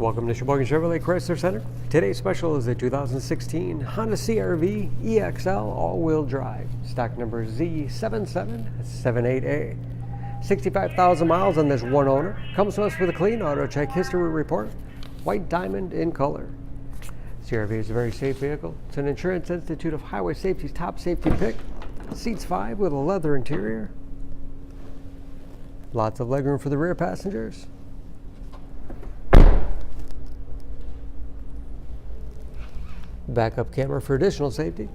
Welcome to Sheboygan Chevrolet Chrysler Center. Today's special is a 2016 Honda CR-V EXL all-wheel drive. Stock number Z7778A. 65,000 miles on this one owner. Comes to us with a clean auto check history report. White diamond in color. CR-V is a very safe vehicle. It's an Insurance Institute of Highway Safety's top safety pick. Seats 5 with a leather interior. Lots of legroom for the rear passengers. Backup camera for additional safety.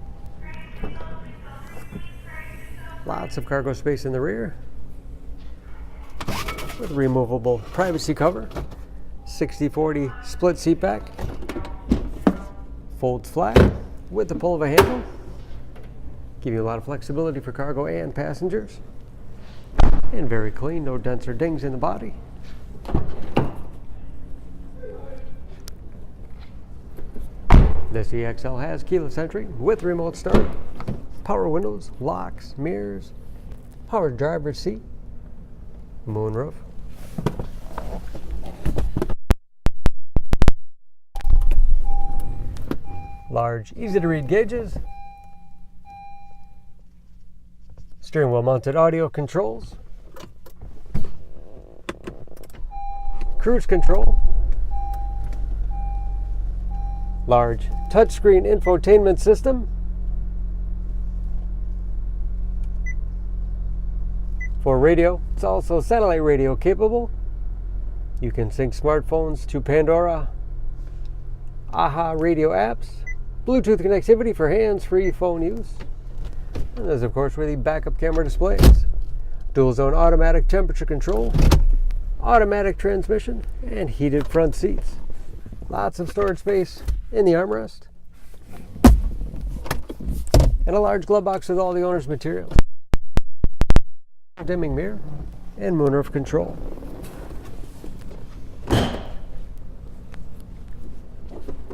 Lots of cargo space in the rear. With a removable privacy cover. 60/40 split seat back. Folds flat with the pull of a handle. Give you a lot of flexibility for cargo and passengers. And very clean, no dents or dings in the body. This EXL has keyless entry with remote start, power windows, locks, mirrors, power driver's seat, moonroof. Large, easy to read gauges. Steering wheel mounted audio controls. Cruise control. Large touchscreen infotainment system. For radio, it's also satellite radio capable. You can sync smartphones to Pandora, AHA radio apps, Bluetooth connectivity for hands-free phone use. And there's of course where the backup camera displays. Dual zone automatic temperature control, automatic transmission, and heated front seats. Lots of storage space in the armrest. And a large glove box with all the owner's materials. Dimming mirror and moonroof control.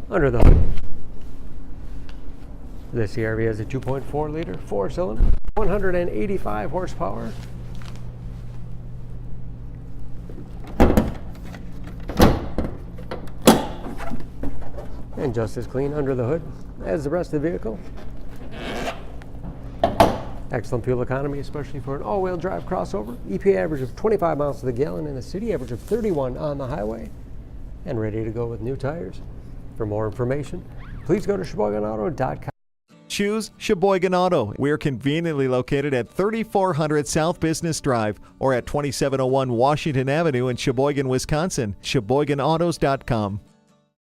Under the hood, the CR-V has a 2.4-liter four-cylinder, 185 horsepower. And just as clean under the hood as the rest of the vehicle. Excellent fuel economy, especially for an all-wheel drive crossover. EPA average of 25 miles to the gallon in the city, average of 31 on the highway, and ready to go with new tires. For more information, please go to SheboyganAuto.com. Choose Sheboygan Auto. We're conveniently located at 3400 South Business Drive or at 2701 Washington Avenue in Sheboygan, Wisconsin. SheboyganAutos.com.